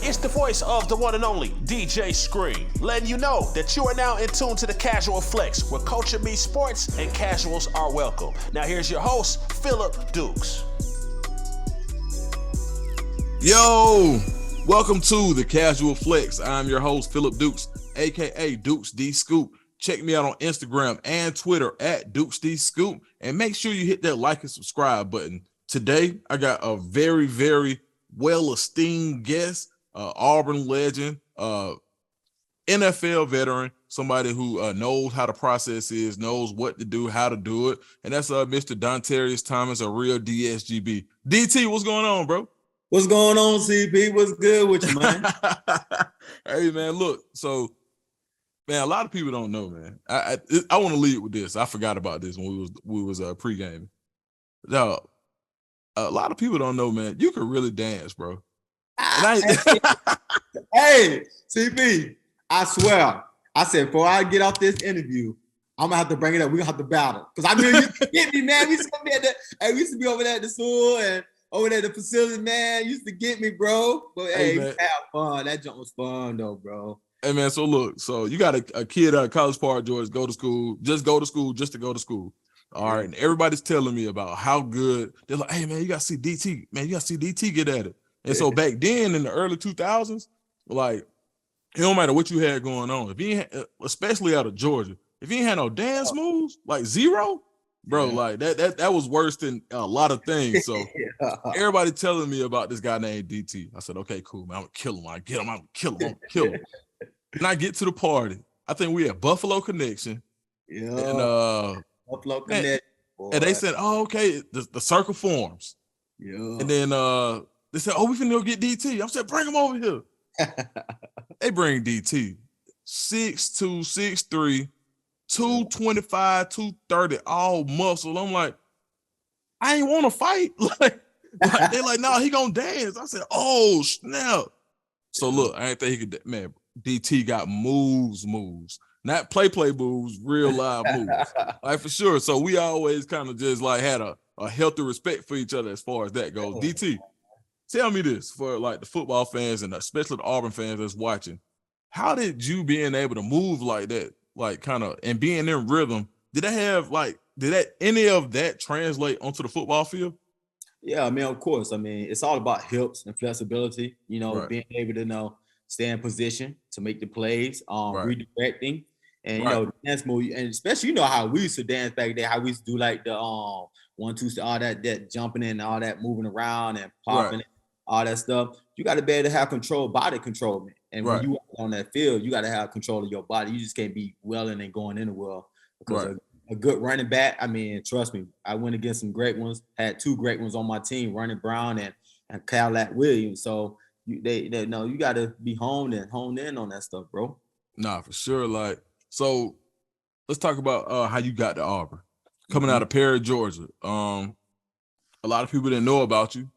It's the voice of the one and only DJ Scream, letting you know that you are now in tune to the Casual Flex, where culture meets sports and casuals are welcome. Now here's your host, Philip Dukes. Yo, welcome to the Casual Flex. I'm your host, Philip Dukes, aka Dukes D Scoop. Check me out on Instagram and Twitter at Dukes D Scoop, and make sure you hit that like and subscribe button. Today, I got a very, very well-esteemed guest, Auburn legend, NFL veteran, somebody who knows how the process is, knows what to do, how to do it, and that's Mr. Dontarrious Thomas, a real DSGB. DT, what's going on, bro? What's going on, CP? What's good with you, man? Hey, man, look, so, man, a lot of people don't know, man. I want to lead with this. I forgot about this when we was pre-gaming. Now, a lot of people don't know, man, you can really dance, bro. Hey, CP, I swear, I said, before I get off this interview, I'm gonna have to bring it up. We're gonna have to battle. Because I mean, you get me, man. We used to be over there at the school and over there at the facility, man. Used to get me, bro. But hey, have fun. That jump was fun, though, bro. Hey, man, so look, so you got a kid at College Park, Georgia, go to school just to go to school. All right, and everybody's telling me about how good. They're like, hey, man, you got to see DT. Man, you got to see DT get at it. And so back then in the early 2000s, like, it don't matter what you had going on. If you ain't, especially out of Georgia, if you ain't had no dance moves, like zero, bro, like that was worse than a lot of things. So everybody telling me about this guy named DT. I said, okay, cool, man, I'm gonna kill him. I'm gonna kill him. And I get to the party. I think we at Buffalo Connection. Yeah. And Buffalo Connection. And they said, oh, okay, the circle forms. Yeah. And then they said, oh, we finna go get DT. I said, bring him over here. They bring DT. 6'2", 6'3", 225, 230, all muscle. I'm like, I ain't want to fight. Like they like, no, he gonna dance. I said, oh, snap. So look, I ain't think he could, man, DT got moves. Not play moves, real live moves. Like for sure. So we always kind of just like had a healthy respect for each other as far as that goes. DT, tell me this for like the football fans and especially the Auburn fans that's watching. How did you being able to move like that, like kind of, and being in rhythm, did any of that translate onto the football field? Yeah, I mean, of course. I mean, it's all about hips and flexibility, Right. Being able to stay in position to make the plays, Right. redirecting, and dance move, and especially how we used to dance back then, how we used to do like the 1, 2, all that jumping in, all that moving around and popping, all that stuff. You got to be able to have body control, man. And when you on that field, you got to have control of your body. You just can't be welling and going in the well because a good running back. I mean, trust me, I went against some great ones. Had 2 great ones on my team, Ronnie Brown and Cadillac Williams. So they know you got to be honed in on that stuff, bro. Nah, for sure. Like, so let's talk about how you got to Auburn, coming out of Perry, Georgia. A lot of people didn't know about you,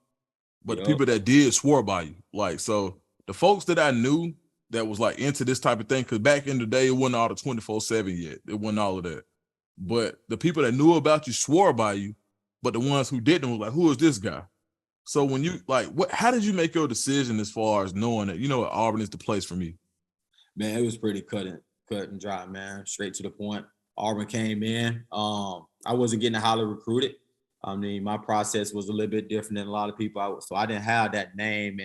but the people that did swore by you. Like, so the folks that I knew that was like into this type of thing, because back in the day, it wasn't all the 24/7 yet. It wasn't all of that. But the people that knew about you swore by you, but the ones who didn't was like, who is this guy? So when you how did you make your decision as far as knowing that, Auburn is the place for me? Man, it was pretty cut and dry, man. Straight to the point. Auburn came in. I wasn't getting highly recruited. I mean, my process was a little bit different than a lot of people. So I didn't have that name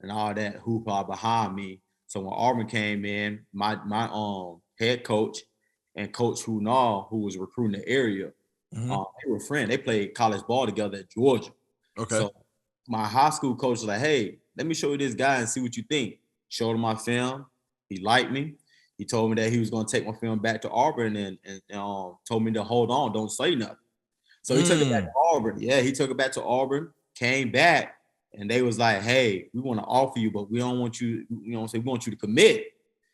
and all that hoopla behind me. So when Auburn came in, my head coach and Coach Hunal, who was recruiting the area, they were friends. They played college ball together at Georgia. Okay. So my high school coach was like, hey, let me show you this guy and see what you think. Showed him my film. He liked me. He told me that he was going to take my film back to Auburn and told me to hold on, don't say nothing. So he took it back to Auburn. Yeah, he took it back to Auburn, came back, and they was like, hey, we want to offer you, but we don't want you, we want you to commit.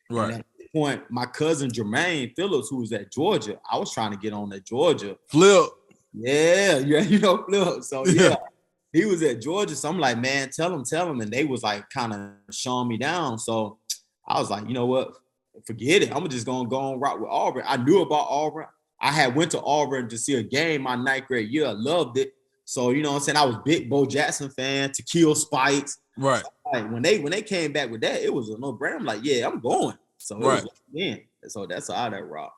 Right. And at that point, my cousin Jermaine Phillips, who was at Georgia, I was trying to get on at Georgia. Flip. Yeah, Flip. So yeah, he was at Georgia. So I'm like, man, tell him. And they was like kind of showing me down. So I was like, you know what? Forget it. I'm just gonna go and rock with Auburn. I knew about Auburn. I had went to Auburn to see a game my 9th grade year. I loved it. So, you know what I'm saying? I was big Bo Jackson fan, Tequila Spikes, Right. So, like when they came back with that, it was a no-brainer. I'm like, yeah, I'm going. So it was in. So that's all that rock.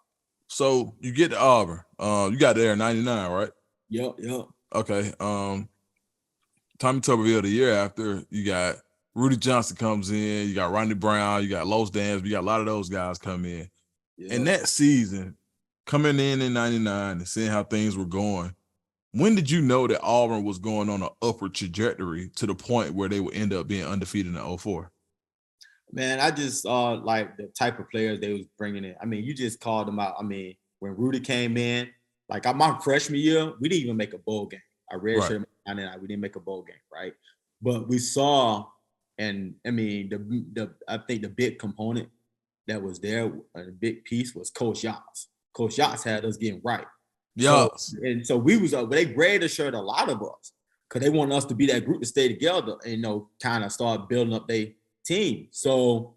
So you get to Auburn. You got there in 99, right? Yep. Okay. Tommy Tuberville the year after, you got Rudy Johnson comes in, you got Rodney Brown, you got Los Dance, you got a lot of those guys come in. Yep. And that season, coming in 99 and seeing how things were going, when did you know that Auburn was going on an upward trajectory to the point where they would end up being undefeated in 04? Man, I just saw like the type of players they was bringing in. I mean, you just called them out. I mean, when Rudy came in, like my freshman year, we didn't even make a bowl game. I redshirt we didn't make a bowl game, right? But we saw, and I mean, I think the big component that was there, a big piece was Coach Yachts. Coach Yachts had us getting right. Yes. So we was they graded shirt a lot of us because they wanted us to be that group to stay together and kind of start building up their team. So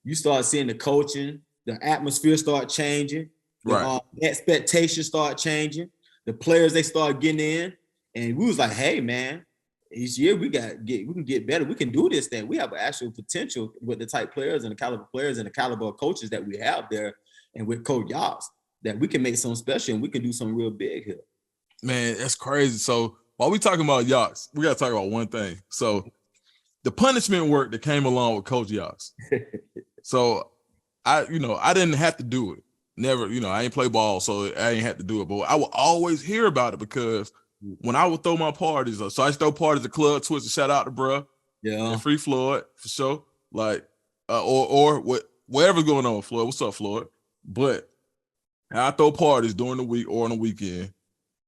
you start seeing the coaching, the atmosphere start changing, the expectations start changing, the players they start getting in, and we was like, hey man, each year we can get better. We can do this thing. We have actual potential with the type players and the caliber players and the caliber of coaches that we have there, and with Coach Yachts, that we can make something special and we can do something real big here. Man, that's crazy. So while we talking about Yachts, we got to talk about one thing. So the punishment work that came along with Coach Yachts. So I didn't have to do it. Never, I ain't play ball, so I ain't had to do it. But I would always hear about it because when I would throw my parties, so I used to throw parties at Club Twist, shout out to bruh. Yeah. And Free Floyd, for sure. Like, or whatever's going on with Floyd. What's up, Floyd? But I throw parties during the week or on the weekend,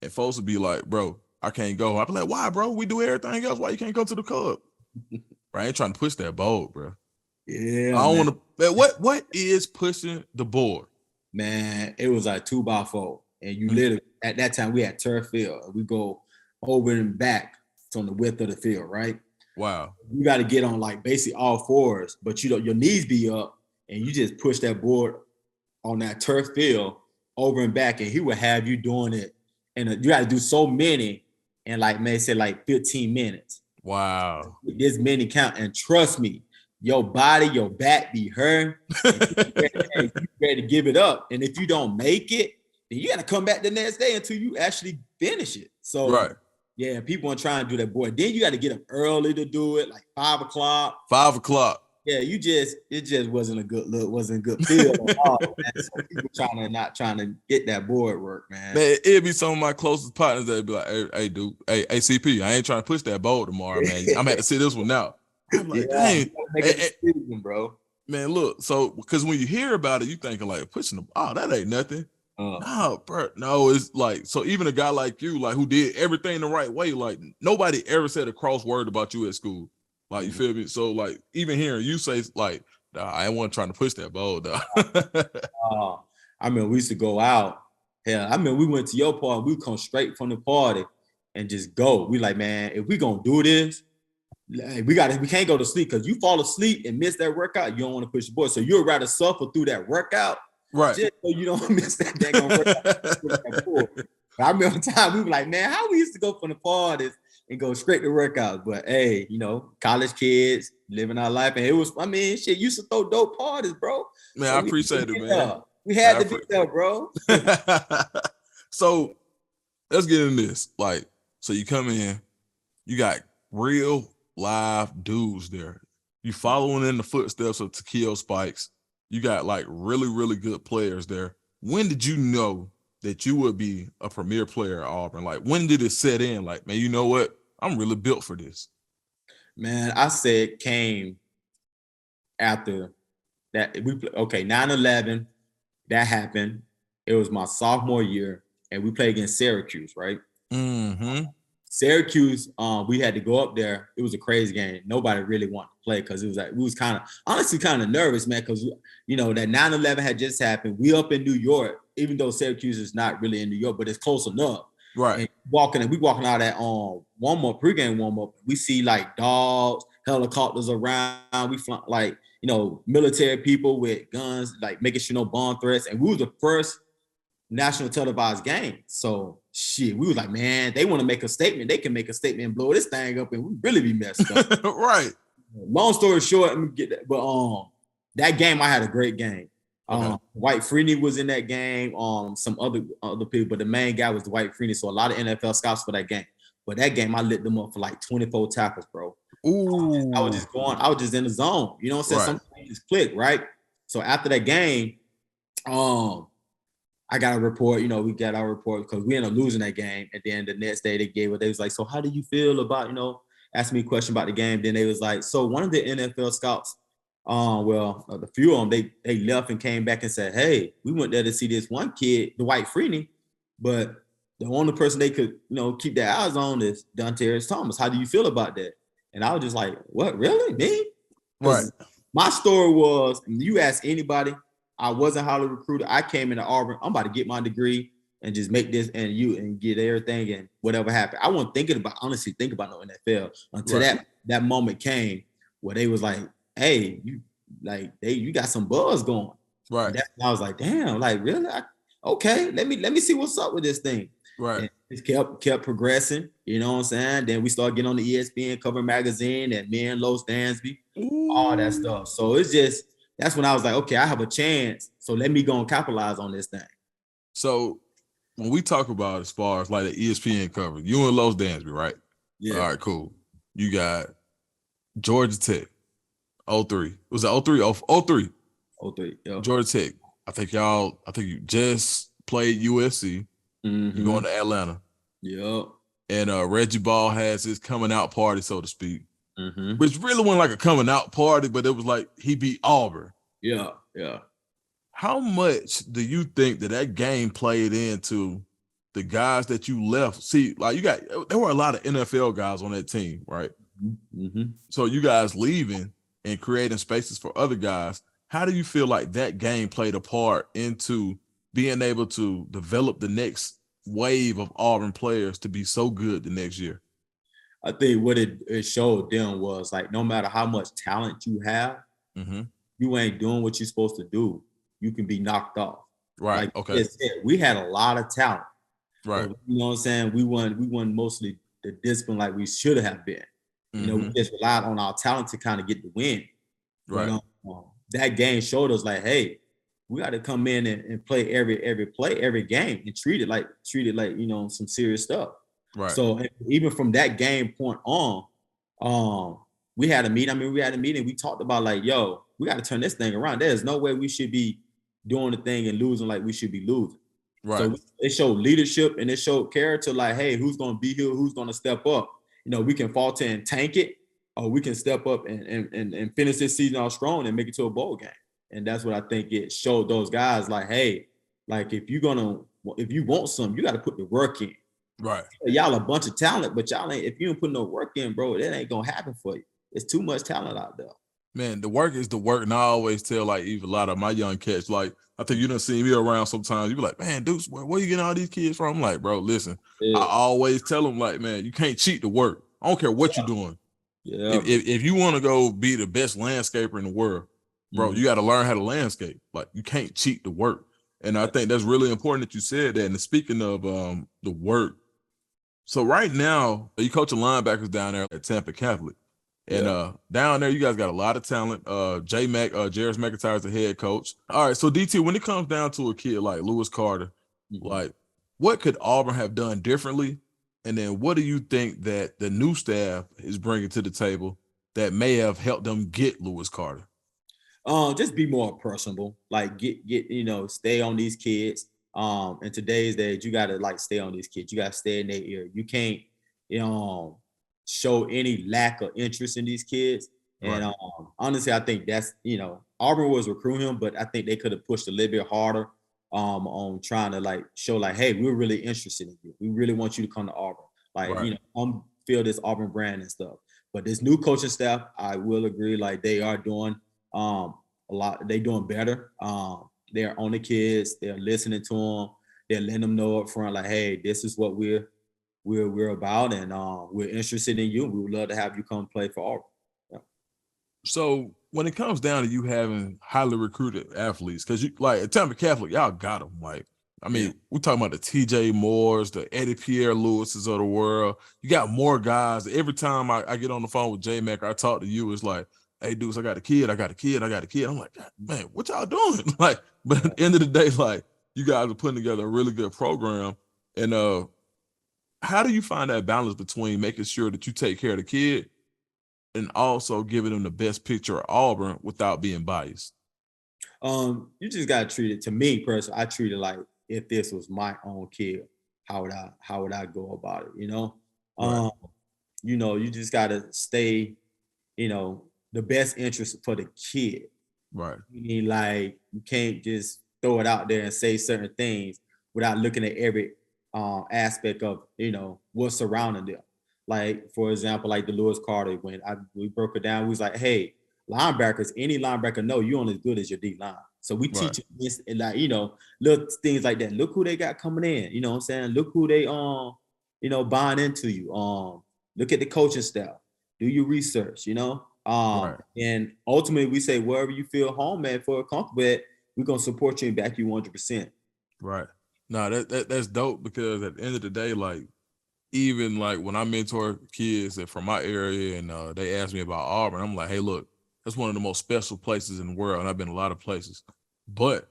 and folks would be like, bro, I can't go. I'd be like, why, bro? We do everything else. Why you can't go to the club? Bro, I ain't trying to push that boat, bro. Yeah. I don't want to. What is pushing the board? Man, it was like 2x4. And you literally, at that time, we had turf field. We go over and back on the width of the field, right? Wow. You got to get on like basically all fours, but your knees be up and you just push that board on that turf field over and back, and he would have you doing it. And you got to do so many in like, may say like 15 minutes. Wow. This many count. And trust me, your body, your back be hurt. You ready to give it up. And if you don't make it, then you got to come back the next day until you actually finish it. So yeah, people are trying to do that, boy. Then you got to get up early to do it, like 5 o'clock. 5 o'clock. Yeah, it just wasn't a good look, wasn't a good feel at all, man. So people not trying to get that board work, man. Man, it'd be some of my closest partners that'd be like, hey, dude, hey, CP, I ain't trying to push that board tomorrow, man. I'm gonna have to see this one out. I'm like, dang, make a decision, bro. Man, look, so because when you hear about it, you thinking like pushing the that ain't nothing. No, bro, no, it's like, so even a guy like you, like who did everything the right way, like nobody ever said a cross word about you at school. Like, you feel me? So like even hearing you say like, nah, I ain't want trying to push that ball, dog. I mean, we used to go out. Hell, I mean, we went to your party, we come straight from the party and just go. We like, man, if we gonna do this, we can't go to sleep, because you fall asleep and miss that workout, you don't want to push the board. So you'd rather suffer through that workout, right? Just so you don't miss that daggone workout. I remember the time we were like, man, how we used to go from the parties and go straight to workouts. But hey, college kids living our life, and it was, I mean, shit, used to throw dope parties, bro. Man, so I appreciate it, man. We had to be there, bro. So let's get into this. Like, so you come in, you got real live dudes there. You following in the footsteps of Takeo Spikes. You got like really, really good players there. When did you know that you would be a premier player at Auburn? Like, when did it set in? Like, man, you know what? I'm really built for this. Man, I said came after that. 9/11, that happened. It was my sophomore year, and we played against Syracuse, right? Mm-hmm. Syracuse, we had to go up there. It was a crazy game. Nobody really wanted to play because it was like, we was honestly kind of nervous, man, because that 9/11 had just happened. We up in New York, even though Syracuse is not really in New York, but it's close enough. Right. And we walking out at warm-up, pregame warm-up. We see like dogs, helicopters around. We fly, like, military people with guns, like making sure no bomb threats. And we was the first national televised game. So shit, we was like, man, they want to make a statement. They can make a statement and blow this thing up, and we really be messed up. Right. long story short, let me get that. But that game I had a great game. Okay. Dwight Freeney was in that game. Some other people, but the main guy was Dwight Freeney. So a lot of NFL scouts for that game. But that game, I lit them up for like 24 tackles, bro. Ooh. I was just in the zone. You know what I'm saying? Right. Something just clicked, right? So after that game, I got a report. You know, we got our report because we ended up losing that game. And then the next day they gave it. They was like, so how do you feel about, asked me a question about the game. Then they was like, so one of the NFL scouts, a few of them, they left and came back and said, hey, we went there to see this one kid, Dwight Freeney, but the only person they could, keep their eyes on is Dontarrious Thomas. How do you feel about that? And I was just like, what, really? Me? Right. My story was, you ask anybody, I wasn't highly recruited. I came into Auburn. I'm about to get my degree and just make this and get everything and whatever happened. I wasn't honestly thinking about no NFL until that moment came where they was like, hey, you got some buzz going. Right. I was like, damn, like really? Okay, let me see what's up with this thing. Right. And it kept progressing. You know what I'm saying? Then we started getting on the ESPN cover magazine and me and Los Dansby, all that stuff. So it's just, that's when I was like, okay, I have a chance. So let me go and capitalize on this thing. So when we talk about as far as like the ESPN cover, you and Los Dansby, right? Yeah. All right, cool. You got Georgia Tech, 03. Was it 03? 03. 03, yeah. Georgia Tech. I think you just played USC. Mm-hmm. You're going to Atlanta. Yep. And Reggie Ball has his coming out party, so to speak. Mm-hmm. Which really wasn't like a coming out party, but it was like he beat Auburn. Yeah, yeah. How much do you think that game played into the guys that you left? See, like there were a lot of NFL guys on that team, right? Mm-hmm. So you guys leaving and creating spaces for other guys. How do you feel like that game played a part into being able to develop the next wave of Auburn players to be so good the next year? I think what it showed them was like, no matter how much talent you have, you ain't doing what you're supposed to do, you can be knocked off. Right. Like, okay. We had a lot of talent. Right. But, you know what I'm saying? We won mostly the discipline like we should have been. We just relied on our talent to kind of get the win. Right. But, that game showed us like, hey, we got to come in and play every play, every game, and treat it like some serious stuff. Right. So even from that game point on, we had a meeting. We talked about like, yo, we got to turn this thing around. There's no way we should be doing the thing and losing like we should be losing. Right. So it showed leadership and it showed character. Like, hey, who's going to be here? Who's going to step up? We can falter and tank it, or we can step up and finish this season off strong and make it to a bowl game. And that's what I think it showed those guys. Like, hey, like if you want something, you got to put the work in. Right. Y'all a bunch of talent, but y'all ain't. If you don't put no work in, bro, that ain't gonna happen for you. It's too much talent out there. Man, the work is the work, and I always tell like even a lot of my young cats, like I think you done seen me around sometimes. You be like, man, Deuce, where you getting all these kids from? I'm like, bro, listen, I always tell them like, man, you can't cheat the work. I don't care what you're doing. Yeah. If you want to go be the best landscaper in the world, bro, you got to learn how to landscape. Like you can't cheat the work, and I think that's really important that you said that. And speaking of the work. So right now, you coaching linebackers down there at Tampa Catholic. And down there, you guys got a lot of talent. Jairus McIntyre is the head coach. All right, so DT, when it comes down to a kid like Lewis Carter, like what could Auburn have done differently? And then what do you think that the new staff is bringing to the table that may have helped them get Lewis Carter? Just be more personable. Like get stay on these kids. In today's days, you gotta like stay on these kids. You gotta stay in their ear. You can't, show any lack of interest in these kids. Right. And honestly, I think that's Auburn was recruiting him, but I think they could have pushed a little bit harder on trying to like show like, hey, we're really interested in you. We really want you to come to Auburn. Like come feel this Auburn brand and stuff. But this new coaching staff, I will agree, like they are doing a lot. They doing better. They're on the kids. They're listening to them. They're letting them know up front, like, hey, this is what we're about, and we're interested in you. We would love to have you come play for Auburn. Yeah. So when it comes down to you having highly recruited athletes, because you like at Tampa Catholic, y'all got them. Like I mean, we're talking about the TJ Moores, the Eddie Pierre Lewis's of the world. You got more guys. Every time I get on the phone with J-Mac, I talk to you, it's like, hey, dudes, I got a kid. I'm like, man, what y'all doing? Like, but at the end of the day, like, you guys are putting together a really good program. And how do you find that balance between making sure that you take care of the kid and also giving them the best picture of Auburn without being biased? You just gotta treat it. To me personally, I treat it like if this was my own kid, how would I go about it? You know, Right. you know, you just gotta stay, you know, the best interest for the kid. Right. You mean, like, you can't just throw it out there and say certain things without looking at every aspect of, you know, what's surrounding them. Like, for example, like the Lewis Carter, when we broke it down, we was like, hey, linebackers, any linebacker know you're only as good as your D line. So we teach this, and like, you know, little things like that. Look who they got coming in. You know what I'm saying? Look who they you know, buying into you. Look at the coaching staff. Do your research, you know? And ultimately we say wherever you feel home at, for comfortable at, we're gonna support you and back you 100%. Right. No, that's dope, because at the end of the day, like, even like when I mentor kids that from my area and they ask me about Auburn, I'm like, hey, look, that's one of the most special places in the world. And I've been a lot of places, but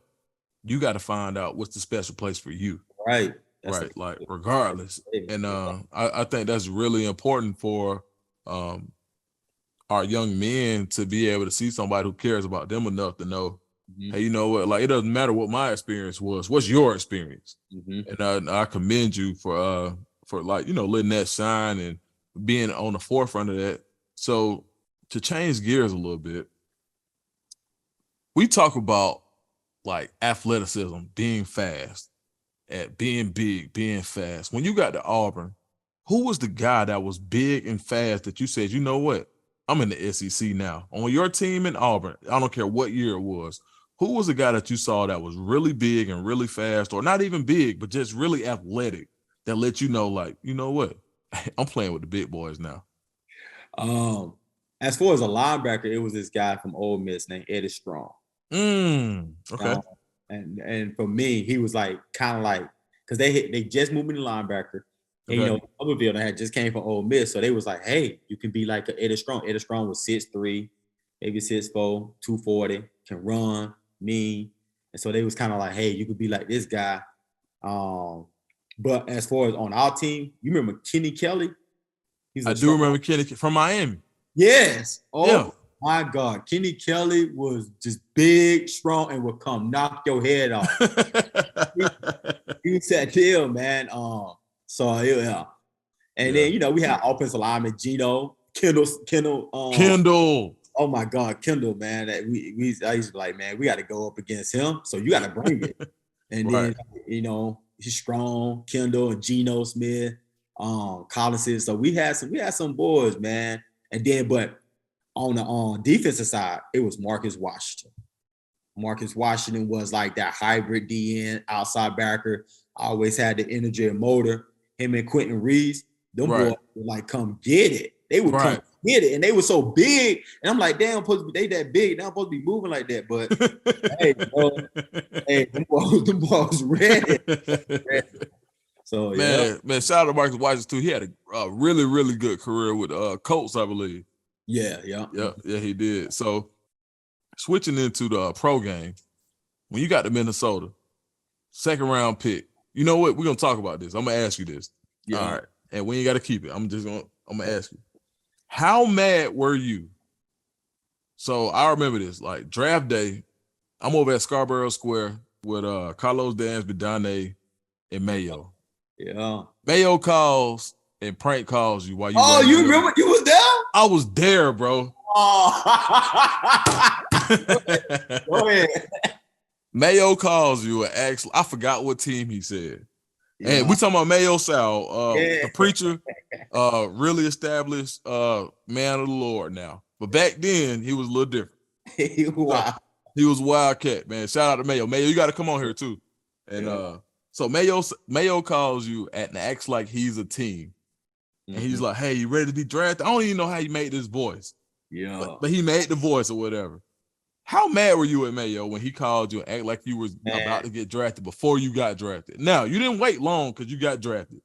you got to find out what's the special place for you. Right. Right. Like, regardless. And I think that's really important for our young men to be able to see somebody who cares about them enough to know, hey, you know what? Like, it doesn't matter what my experience was. What's your experience? And I commend you for like, you know, letting that shine and being on the forefront of that. So to change gears a little bit, we talk about like athleticism, being fast, at being big, being fast. When you got to Auburn, who was the guy that was big and fast that you said, you know what? I'm in the SEC now. On your team in Auburn, I don't care what year it was, who was the guy that you saw that was really big and really fast, or not even big, but just really athletic, that let you know, like, you know what? I'm playing with the big boys now. As far as a linebacker, it was this guy from Ole Miss named Eddie Strong. Okay. And for me, he was like kind of like, because they just moved me to linebacker. And, you know, Auburn had just came from Ole Miss. So they was like, hey, you can be like a Eddie Strong. Eddie Strong was 6'3", maybe 6'4", 240, can run, mean. And so they was kind of like, hey, you could be like this guy. But as far as on our team, you remember Kenny Kelly? I do remember Kenny from Miami. Yes. Oh, my God. Kenny Kelly was just big, strong, and would come knock your head off. he was that deal, man. So, yeah. And then, you know, we had offensive lineman Gino, Kendall. Oh, my God. Kendall, man. I used to be like, man, we got to go up against him. So you got to bring it. And then, you know, he's strong, Kendall and Geno Smith, Collins. So we had some boys, man. And then, but on the defensive side, it was Marcus Washington. Marcus Washington was like that hybrid DN, outside backer. Always had the energy and motor. Him and Quentin Reeves, them boys would like come get it. They would come get it, and they were so big. And I'm like, damn, they that big. They're not supposed to be moving like that. But hey, bro, them boys ready. So man, shout out to Marcus Washington too. He had a really, really good career with Colts, I believe. Yeah, he did. So switching into the pro game, when you got to Minnesota, second round pick, you know what? We're gonna talk about this. I'm gonna ask you this. Yeah. All right. And we ain't gotta keep it. I'm gonna ask you. How mad were you? So I remember this, like draft day, I'm over at Scarborough Square with Carlos Dansby, Donnie, and Mayo. Yeah. Mayo calls and prank calls you while you. Oh, you remember you was there? I was there, bro. Oh. Go ahead. Mayo calls you and asks, I forgot what team he said. Yeah. And we talking about Mayo Sowell, the preacher, really established man of the Lord now. But back then, he was a little different. Wow. He was Wildcat, man. Shout out to Mayo. Mayo, you got to come on here too. And so Mayo calls you and acts like he's a team. And he's like, hey, you ready to be drafted? I don't even know how you made this voice. Yeah. But he made the voice or whatever. How mad were you at Mayo when he called you and acted like you was about to get drafted before you got drafted? Now, you didn't wait long because you got drafted.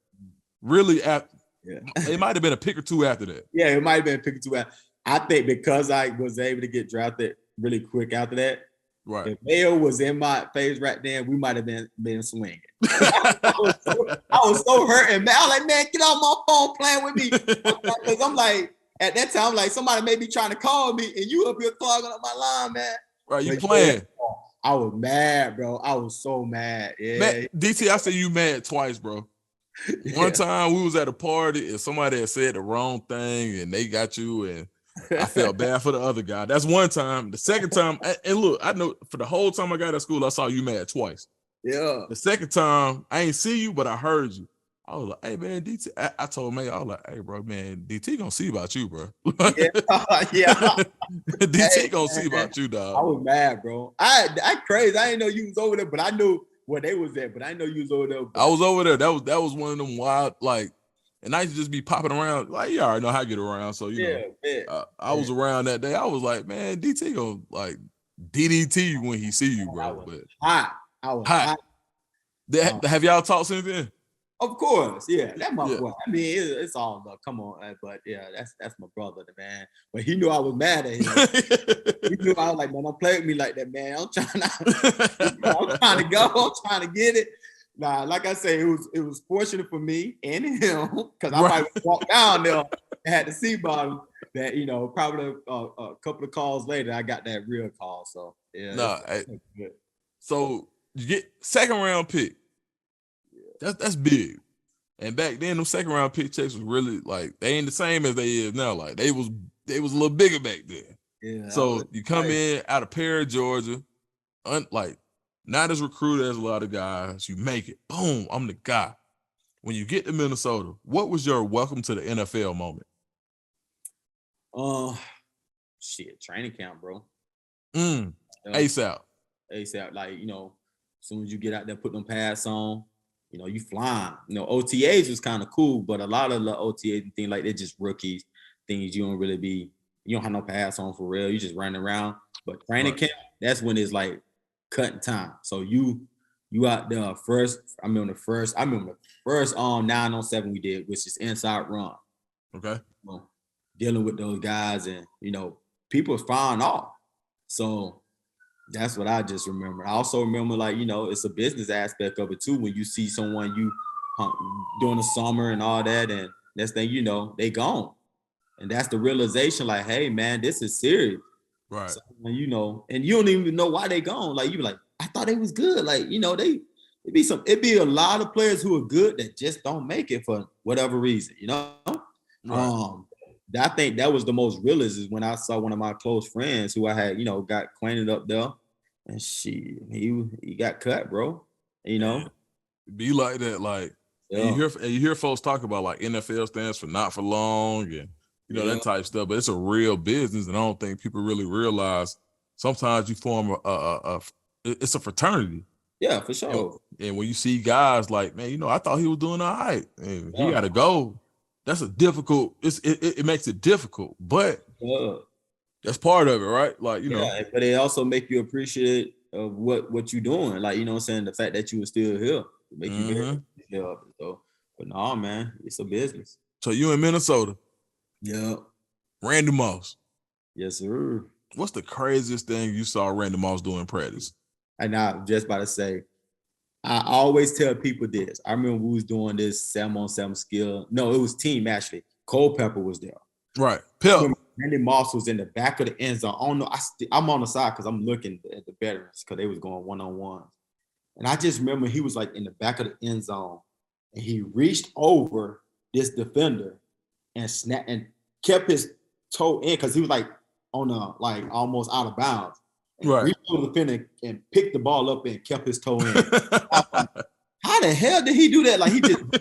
Really, it might have been a pick or two after that. Yeah, it might have been a pick or two after. I think because I was able to get drafted really quick after that, right? If Mayo was in my phase right then, we might have been swinging. I was so hurt, and man, I was like, man, get off my phone playing with me. Because I'm like, at that time, like somebody may be trying to call me, and you up here clogging up my line, man. Right, you playing. I was mad, bro. I was so mad. Yeah. Man, DT, I say you mad twice, bro. One time we was at a party and somebody had said the wrong thing and they got you, and I felt bad for the other guy. That's one time. The second time, and look, I know for the whole time I got at school, I saw you mad twice. Yeah. The second time, I ain't see you, but I heard you. I was like, hey, man, DT. I told May, I was like, hey, bro, man, DT gonna see about you, bro. Yeah. DT gonna see about you, dog. I was mad, bro. I crazy. I didn't know you was over there, but I knew where they was at, but I didn't know you was over there. I was over there. That was one of them wild, like, and I used to just be popping around. Like, you already know how I get around. So, you know, I was around that day. I was like, man, DT gonna like DDT when he see you, bro. I was hot. Have y'all talked since then? Of course, yeah. That's my boy. I mean, it's all love. Come on, but yeah, that's my brother, man. But he knew I was mad at him. He knew I was like, man, don't play with me like that, man. I'm trying to go. I'm trying to get it. Nah, like I say, it was fortunate for me and him because I might walk down there and had to see about him. That, you know, probably a couple of calls later, I got that real call. So yeah. So you get second round pick. That's big. And back then, them second round pick checks was really like they ain't the same as they is now. Like they was a little bigger back then. Yeah. So you come in out of Perry, Georgia, like not as recruited as a lot of guys. You make it, boom, I'm the guy. When you get to Minnesota, what was your welcome to the NFL moment? Training camp, bro. ASAP. Like, you know, as soon as you get out there, put them pads on. You know, you flying. You know, OTAs was kind of cool, but a lot of the OTAs and things like they're just rookies, things you don't have no pass on for real. You just running around. But training camp, that's when it's like cutting time. So you out there first. I remember the first 9-on-7 we did, which is inside run. Okay. Dealing with those guys, and you know, people firing off. So that's what I just remember. I also remember, like, you know, it's a business aspect of it too. When you see someone during the summer and all that, and next thing you know, they gone. And that's the realization, like, hey, man, this is serious. Right. So, you know, and you don't even know why they gone. Like, you be like, I thought they was good. Like, you know, it'd be a lot of players who are good that just don't make it for whatever reason, you know? Right. I think that was the most realist is when I saw one of my close friends who I had, you know, got acquainted up there, and he got cut, bro. You know, be like that, like you hear folks talk about like NFL stands for not for long, and you know that type of stuff. But it's a real business, and I don't think people really realize. Sometimes you form it's a fraternity. Yeah, for sure. And when you see guys like, man, you know, I thought he was doing all right, and he got to go. That's a difficult. It makes it difficult, but that's part of it, right? Like, you know, but it also make you appreciate of what you're doing. Like, you know what I'm saying? The fact that you were still here make you very so. But no, man, it's a business. So you in Minnesota? Yeah. Randy Moss. Yes, sir. What's the craziest thing you saw Randy Moss do in practice? And I'm just about to say, I always tell people this. I remember we was doing this 7-on-7 skill. No, it was team actually. Culpepper was there. Right. Pep. Randy Moss was in the back of the end zone. I don't know. I'm on the side because I'm looking at the veterans because they was going one-on-one. And I just remember he was like in the back of the end zone, and he reached over this defender and snapped and kept his toe in because he was like on like almost out of bounds. And right. Reached over the defender and picked the ball up and kept his toe in. Like, how the hell did he do that? Like, he just the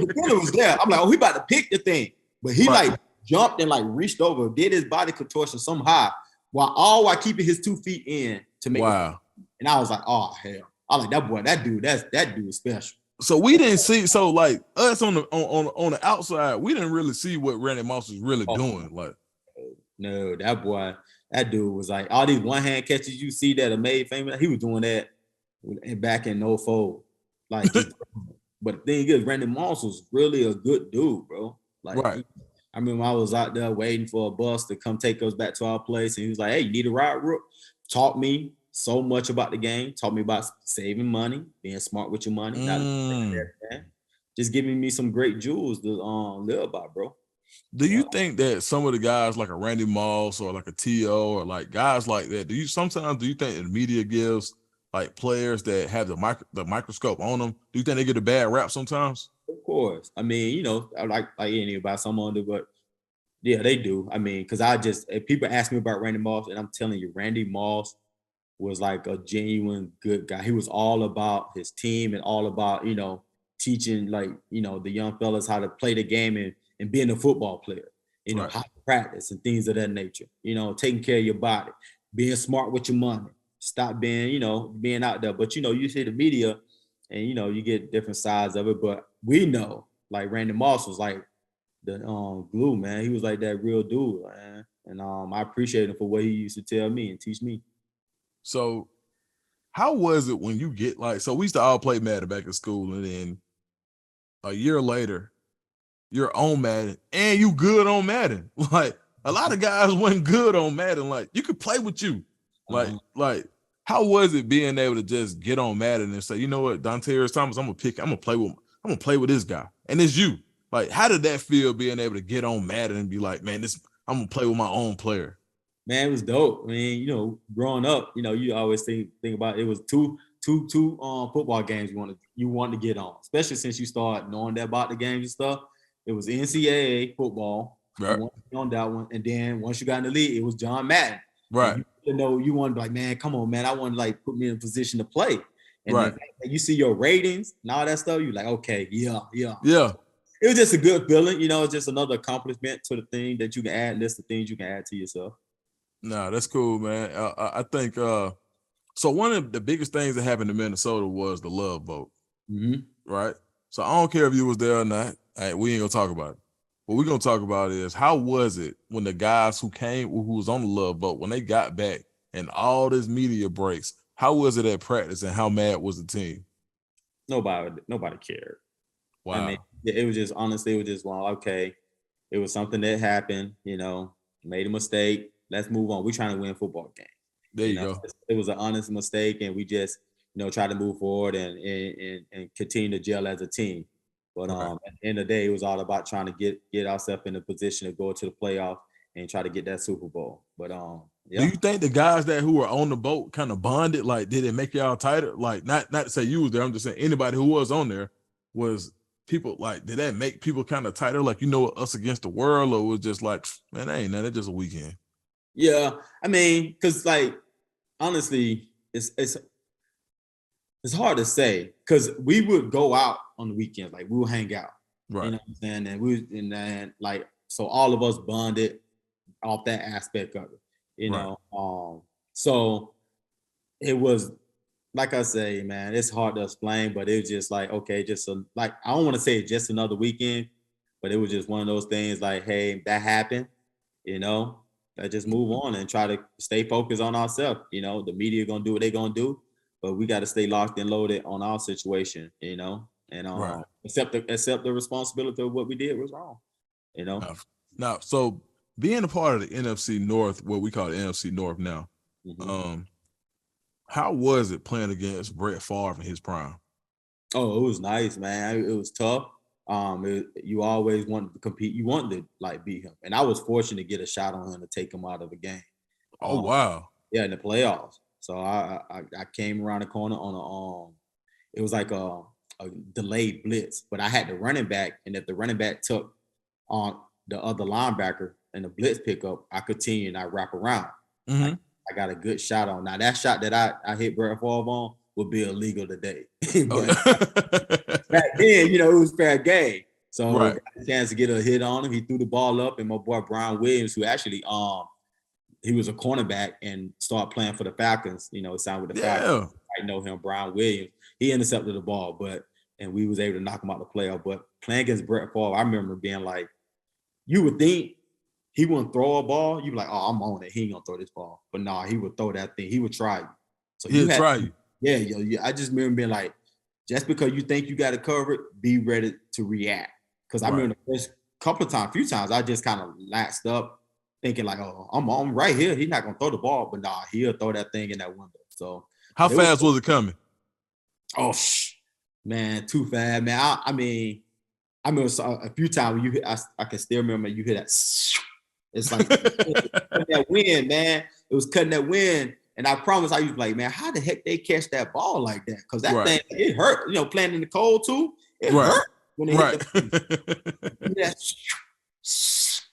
defender was there. I'm like, oh, he about to pick the thing, but he like jumped and like reached over, did his body contortion somehow while keeping his 2 feet in to make it. And I was like, oh hell. I was like, that dude is special. So we didn't see, so like us on the outside, we didn't really see what Randy Moss was really doing. Like, no, that boy That dude was like all these one-hand catches you see that are made famous. He was doing that back in '04. Like, but the thing is, Randy Moss was really a good dude, bro. Like, Right. I remember I was out there waiting for a bus to come take us back to our place, and he was like, "Hey, you need a ride, Rook?" Taught me so much about the game. Taught me about saving money, being smart with your money, just giving me some great jewels to live by, bro. Do you think that some of the guys like a Randy Moss or like a T.O. or like guys like that, do you think that the media gives like players that have the microscope on them, do you think they get a bad rap sometimes? Of course. I mean, you know, I like anybody, someone do, but yeah, they do. I mean, because if people ask me about Randy Moss, and I'm telling you, Randy Moss was like a genuine good guy. He was all about his team and all about, you know, teaching like, you know, the young fellas how to play the game and being a football player, you know, Right. how to practice and things of that nature, you know, taking care of your body, being smart with your money, stop being, you know, being out there. But, you know, you see the media and, you know, you get different sides of it. But we know like Randy Moss was like the glue, man. He was like that real dude, man. And I appreciate him for what he used to tell me and teach me. So how was it when you get like, so we used to all play Madden back in school, and then a year later, you're on Madden and you good on Madden. Like a lot of guys wasn't good on Madden. Like you could play with you. Like how was it being able to just get on Madden and say, you know what, Dontarrious Thomas, I'm gonna play with this guy, and it's you. Like, how did that feel being able to get on Madden and be like, man, I'm gonna play with my own player? Man, it was dope. I mean, you know, growing up, you know, you always think about it was two football games you wanted to get on, especially since you start knowing that about the games and stuff. It was NCAA football, Right. on that one, and then once you got in the league, it was John Madden. Right. And you know, you wanted to be like, man, come on, man, I want to like put me in a position to play. And right. then you see your ratings and all that stuff, you're like, okay, yeah. It was just a good feeling, you know. It's just another accomplishment to the thing that you can add. List of things you can add to yourself. No, that's cool, man. I think so. One of the biggest things that happened in Minnesota was the love vote, right? So I don't care if you was there or not. We ain't gonna talk about it. What we're gonna talk about is how was it when the guys who was on the love vote, when they got back and all this media breaks, how was it at practice and how mad was the team? Nobody cared. Wow. I mean, it was just honestly, it was just well, okay, it was something that happened, you know, made a mistake. Let's move on. We're trying to win a football game. There you go. It was an honest mistake, and we just, you know, try to move forward and continue to gel as a team. But at the end of the day, it was all about trying to get ourselves in a position to go to the playoff and try to get that Super Bowl. But yeah. Do you think the guys who were on the boat kind of bonded? Like, did it make y'all tighter? Like, not to say you was there. I'm just saying anybody who was on there was people like. Did that make people kind of tighter? Like, you know, us against the world, or was just like, man, that ain't nothing. That's just a weekend. Yeah, I mean, because like honestly, it's hard to say because we would go out on the weekends, like we would hang out, right? You know what I'm saying? And then like so all of us bonded off that aspect of it, you know. So it was like I say, man, it's hard to explain, but it was just like okay, like I don't want to say just another weekend, but it was just one of those things like, hey, that happened, you know. Let's just move on and try to stay focused on ourselves. You know, the media gonna do what they're gonna do, but we got to stay locked and loaded on our situation. You know, and accept the responsibility of what we did was wrong. You know. Now, so being a part of the NFC North, what we call the NFC North now, how was it playing against Brett Favre in his prime? Oh, it was nice, man. It was tough. You always wanted to compete. You wanted to like beat him, and I was fortunate to get a shot on him to take him out of the game. Oh wow! Yeah, in the playoffs. So I came around the corner on it was like a delayed blitz, but I had the running back, and if the running back took on the other linebacker and the blitz pickup, I continue and I wrap around. I got a good shot on. Now that shot that I hit Brett Favre on would be illegal today. But back then, you know, it was fair game. So I got a chance to get a hit on him. He threw the ball up, and my boy Brian Williams, who actually he was a cornerback and started playing for the Falcons, you know, signed with the Falcons. I know him, Brian Williams. He intercepted the ball, and we was able to knock him out the playoff. But playing against Brett Favre, I remember being like, you would think he wouldn't throw a ball, you be like, oh, I'm on it. He ain't gonna throw this ball. But nah, he would throw that thing. He would try you. So He'll try you. Yeah, yo. I just remember being like, just because you think you got it covered, be ready to react. Because I remember the first few times, I just kind of laxed up, thinking like, oh, I'm right here. He's not gonna throw the ball, but nah, he'll throw that thing in that window. So how fast was it coming? Oh, man, too fast, man. I mean, I remember a few times when you hit, I can still remember you hit that. It's like cutting that wind, man. It was cutting that wind. And I promise I used to be like, man, how the heck they catch that ball like that? Because that thing, it hurt. You know, playing in the cold too, it hurt when they hit the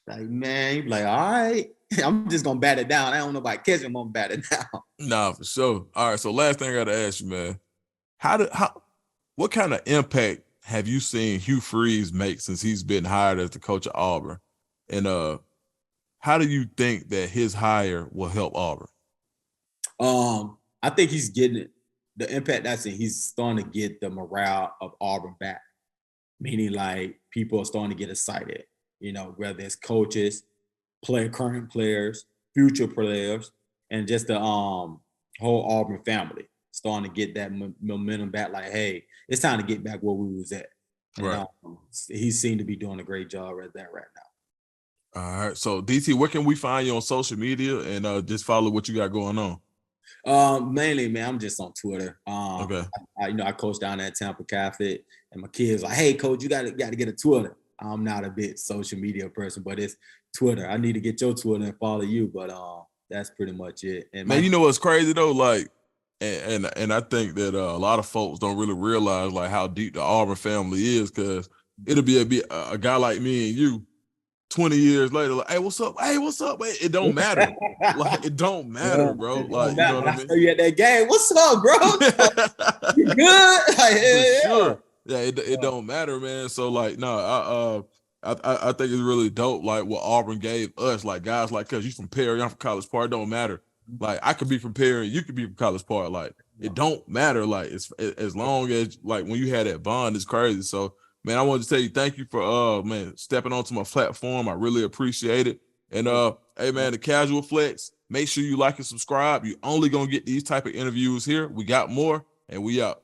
like, man, you be like, all right, I'm just gonna bat it down. I don't know about catching, I'm gonna bat it down. Nah, for sure. All right, so last thing I gotta ask you, man. What kind of impact have you seen Hugh Freeze make since he's been hired as the coach of Auburn? And how do you think that his hire will help Auburn? I think he's getting the impact that's in. He's starting to get the morale of Auburn back, meaning like people are starting to get excited. You know, whether it's coaches, current players, future players, and just the whole Auburn family starting to get that momentum back. Like, hey, it's time to get back where we was at. And, he seemed to be doing a great job right now. All right. So DT, where can we find you on social media and just follow what you got going on? Mainly, man, I'm just on Twitter. Okay. I coach down at Tampa Catholic, and my kids like, hey, coach, you got to get a Twitter. I'm not a big social media person, but it's Twitter. I need to get your Twitter and follow you, but that's pretty much it. And man, you know what's crazy though? Like, and I think that a lot of folks don't really realize like how deep the Auburn family is, because it'll be a guy like me and you 20 years later, like, hey, what's up? Hey, what's up? Hey, it don't matter. Like, it don't matter, bro. Like, you know what I mean? You at that game. What's up, bro? You good? Like, sure. Yeah, it don't matter, man. So like, no, I think it's really dope. Like what Auburn gave us, like guys like us. You from Perry, I'm from College Park. It don't matter. Like I could be from Perry, you could be from College Park. Like it don't matter. Like it's as long as like when you had that bond, it's crazy. So man, I wanted to tell you thank you for man stepping onto my platform. I really appreciate it. And hey man, the Casual Flex. Make sure you like and subscribe. You're only gonna get these type of interviews here. We got more, and we out.